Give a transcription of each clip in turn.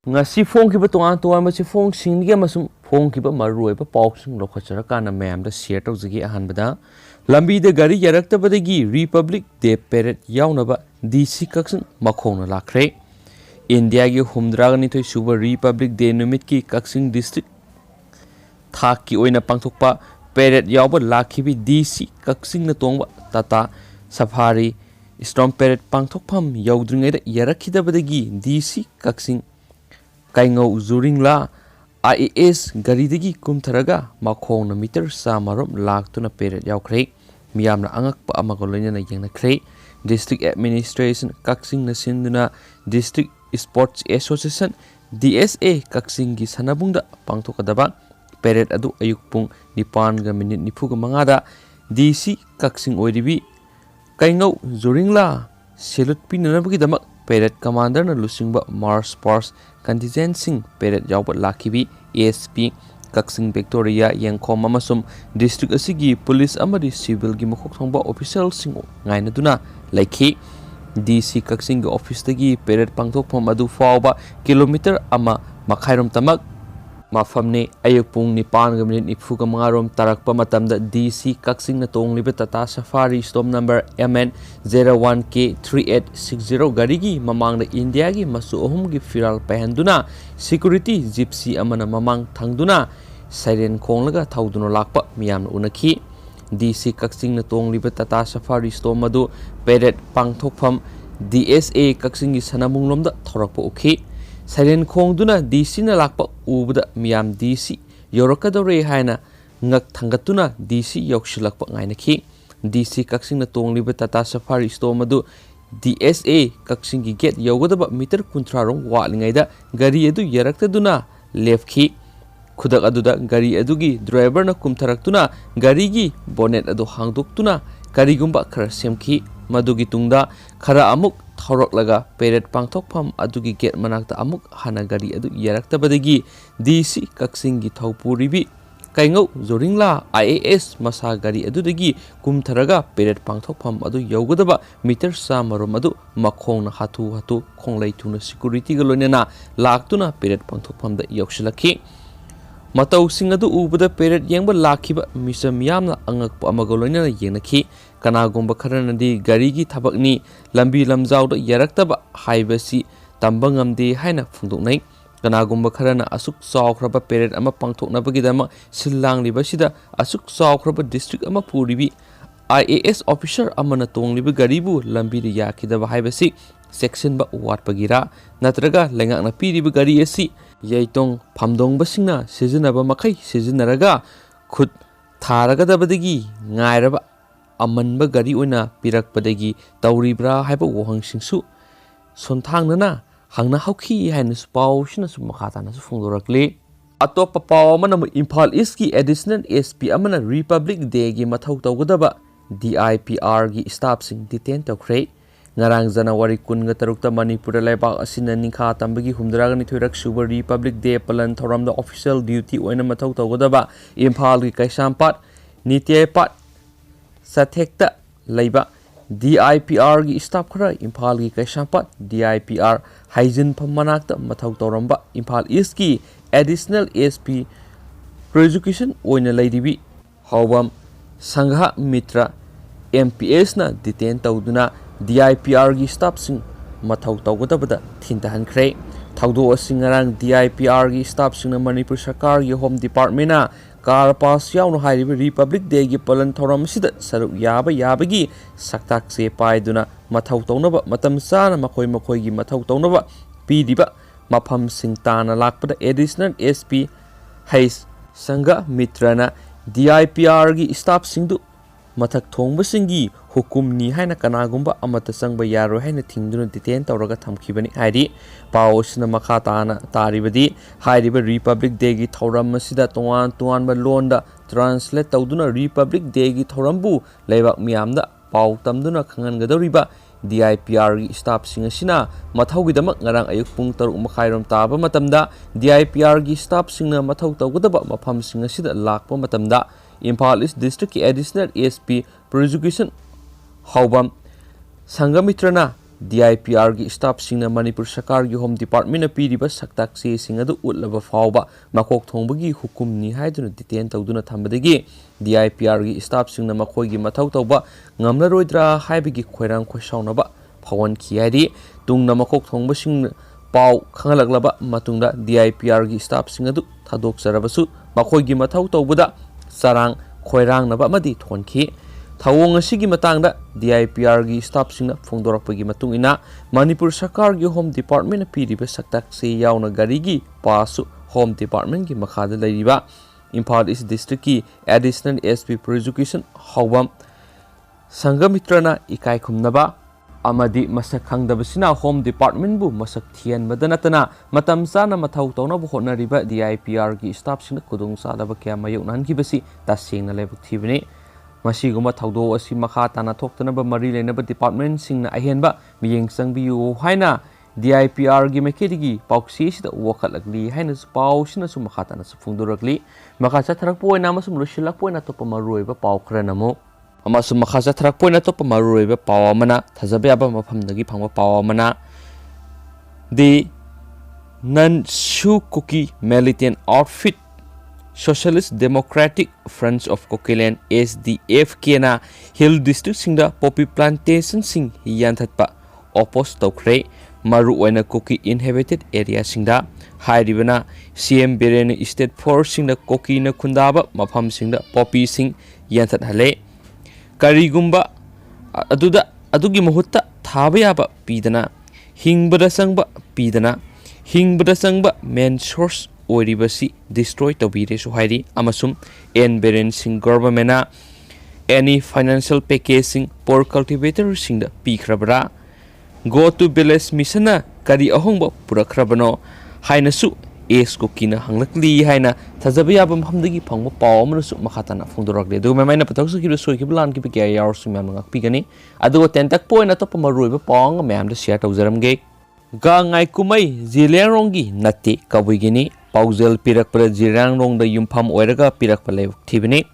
ngasi phong toan masi phong singgi amasum phong maruoiba pausing lokhacharakaana mayamda share tawjagi ahanbada lambi de gari yaraktabadagi Republic Day Parade yawnaba DC Kaksin makhongna lakhre India gi humdragani thoi suba Republic Day numit ki Kaksin district thak ki oina pangthokpa parade yawba lakhibi DC Kaksin na tongba Tata Safari Storm Parade pangthokpham yawdringaida yarakhidabadagi DC Kaksin Kaingo Zuringla IAS garidagi kumtharaga makhongna meter samarom laktuna parade yawkhre miyamna angakpa amagoloina yengna khre District Administration Kaksing na sinduna District Sports Association DSA Kaksing gi sanabungda pangthokadaba parade adu ayuk pung 9:45 da DC Kaksing oiribi Kaingo Zuringla salute pinanabagi damak parade commander na lusingba Mars Force contingent sing parade yawba lakibi ASP Kaksing Victoria Yengkhom amasum district asigi police amadi civil gi makhok thongba official sing ngaina duna laikhi DC Kaksing gi office tagi parade pangthokpham adu fawba kilometer ama makhairom tamak mafamne ayuk pung 9:45 rom tarakpa matamda DC Kaksing na tongliba Tata Safari stop number MN01K3860 garigi mamangda India gi masu ohum gi firal pahanduna security gypsy amana mamang thangduna siren khonglaga thauduno lakpa miyamna unakhi DC Kaksing na tongliba Tata Safari stop madu parade pangthokpham DSA Kaksing gi sanamungnomda thorakpa ukhi Siren khongduna DC na lakpa ubada miyam DC yorakadore haina ngak thangatuna DC yokshilakpa ngainakhi DC Kaksing na tongliba Tata Safari store madu DSA Kaksing gi gate yogadaba meter 30 rong walingaida gari adu yaraktaduna lefkhi khudak aduda gari adugi driver na kumtharaktuna gari gi bonnet adu hangdoktuna karigumba khara semkhi madugi tungda khara amuk thoroklaga parade pangthokpham adugi gate manakta amuk hana gari adu yaraktabadagi DC Kaksing gi thopuribi Kaingo Zuringla IAS masa gari adudagi kumtharaga parade pangthokpham adu yogadaba meter samarom adu makhongna hatu khonglai tuna security ga loinena laktuna parade pangthokpham da yokshilakhi matau sing adu ubada parade yengba lakhiba misam yamna angakpa amagoloina yenakhi kanagomba kharanadi gari gi thabakni lambi lamjau da yaraktaba haibasi tambangamde haina phungdoknai kanagomba kharana asuk chawkhraba parade ama pangthoknabagidama sillang libasida asuk chawkhraba district ama puribi IAS officer amana tongliba garibu lambi ri yakhidaba haibasi section ba watpagira natraga lengakna piriba gari asi yaitong phamdong basingna sijinaba makai sijinaraga khut tharagadabadagi ngairaba amanba gari oina pirakpadagi tauribra haiba wohangsingsu sonthangna hangna hauki haina spaw shina sumakhatana su phungdorakli atopa paw amana Imphal East ki additional SP amana Republic Day gi mathau tawgadaba DIPR gi staff sing detain tawkhre ngarang January 13 Manipur leibak asina ningkha tambagi humdragani thoirak suba Republic Day palan thoramda official duty oina mathau tawgadaba Imphal gi Kaisampat Nityepat Sathekta leiba DIPR gi staff khara Imphal gi Kaisampat DIPR Haijin phamanakta mathau tawramba Imphal East ki additional SP prosecution oina leidibi hawam Sangha Mitra MPS na detain tawduna DIPR gi staff sing mathau tawgadabada thintahankre thawdo asingarang DIPR gi staff sing na Manipur Sarkar gi Home Department na car pass yaunu hairibi Republic Day gi palan thoram sida saruk yabagi saktak se paiduna mathau tawnaba matam sana makoi gi mathau tawnaba pidiba mafam sing tana lakpada additional SP Hais Sangha Mitrana DIPR gi staff singdu mathak thongbasingi hukumni haina kanagumba amata sangba yaro haina thingduna detain tawraga thamkhibani hairi pawsna makha tana taribadi hairiba Republic Day gi thoram masida tuan ba londa translate tawduna Republic Day gi thorambu leibak miyamda paw tamduna khangan gadoriba DIPR gi staff sing asina mathau gidamak ngarang ayuk pung 3:30 rom taba matamda DIPR gi staff singna mathau tawgadaba mafam sing asida lakpa matamda Imphal East District ki additional ASP prosecution Haubam Sangamitrana DIPR की staff Singh Manipur सरकार की home department पीरिबा सक्ताक से सिंह अदु उल्लबा फावबा मकोक थोंबगी हुकुमनी हाइदुना detain तौदुना थंबदगी DIPR की staff Singh मखोगी मथौ तौबा ngamlaroidra haibigi khoirang khoisaunaba phawon khiyari tungna makok thongba sing pau khangalaglaba matungda DIPR gi staff sing adu thadok sarabasu makhoi gi mathau tawbuda sarang khoirang naba madi thonki thawong asigi matangda DIPR gi staff sing na phongdorakpagi matungina Manipur Sarkar gi Home Department na piriba saktak se yauna gari gi pasu Home Department gi makhada lairiba Imphal East District ki Additional SP for Education Hawam Sangamitrana ikai khumnaba amadi masak khangdabasina Home Department bu masak thian madanatana matam sana mathau tawna bu hotna riba DIPR gi staff sing kudung sadaba kya mayunan ki basi tasing na lebuk thibini masi guma thawdo asi makha tana thoktana ba mari lena ba department sing na ahenba miyeng sangbiu haina DIPR gi mekedi pauksi sida wakalagli haina pau sina su makha tana su phungdurakli makha chatharak poina masum rushilak poina to pamaroi ba pau khrana amasum makhaja tharak poina to pamaroi ba pawa mana thajabe aba mafam dagi phangwa pawa mana the Nanshu Kuki Militant Outfit Socialist Democratic Friends of Coqueland SDF kena Hill District singda poppy plantation sing yanthatpa oppose tokre maru oina Kuki inhabited area singda hairibana CM Birene State Force singda Koki na khundaba mafam singda poppy sing yanthat hale Karigumba adugi muhutta thabaya pidana hingbada sangba pidana hingbada sangba main source oribasi destroy tobire so hairi amasum en beren sing government any financial packaging por cultivator singda pikrabra go to village mission kari ahongba purakrabano hainasu es ko kina hanglakli haina thajabi abam hamdagi phangba paw amrusu makhatana phungdorakle du memaina pathoksu ki soi ki plan ki pe kya yaur su mem ngak pigani adu tentak point na to pamaroi ba pawng mem da share tawjaram ge ga ngai kumai jilengrong gi natti kabugini paujel pirak pra jirangrong da yumpham oiraga pirak pale thibini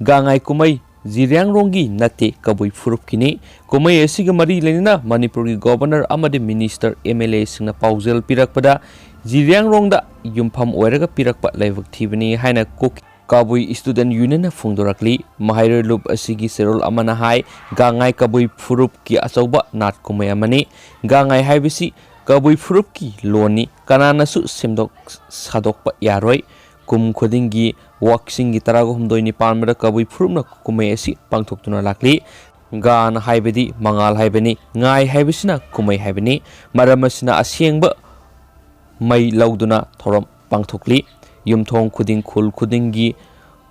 ga ngai kumai Jirangrong gi nate kabui furup kini kumai asiga mari lenina Manipur gi governor amade minister MLA singna paujel pirak pada Jirangrong da yumpham oiraga pirak pa laibuk thibani haina kuk kabui student union na phungdorakli mahair loop asigi serol amana hai gangai kabui furup ki achauba nat kumai amani gangai haibisi kabui furup ki loni kanana su simdok sadok pa yaroi kum khodingi walking gi tarago humdoi ni palmada kabui furumna kumai asi pangthoktuna lakli gan haibedi mangal haibani ngai haibisina kumai haibani maramasina asiengba mai lauduna thoram pangthokli yumthong khuding khul khudingi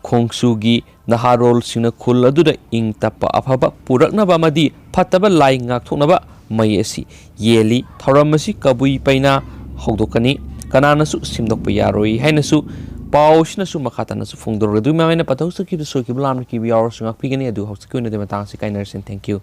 khongsugi naharol sina khul aduda ing tappa afaba purakna ba madi phataba lai ngak thoknaba mai asi yeli thoram asi kabui paina hogdokani kananasu simdokpa yaroi hainasu Pausna su makhatana su phungdor du mamaina pathau su ki so ki blam ki bi hour su ngak pigani adu house ki ne de matang si kainer sin thank you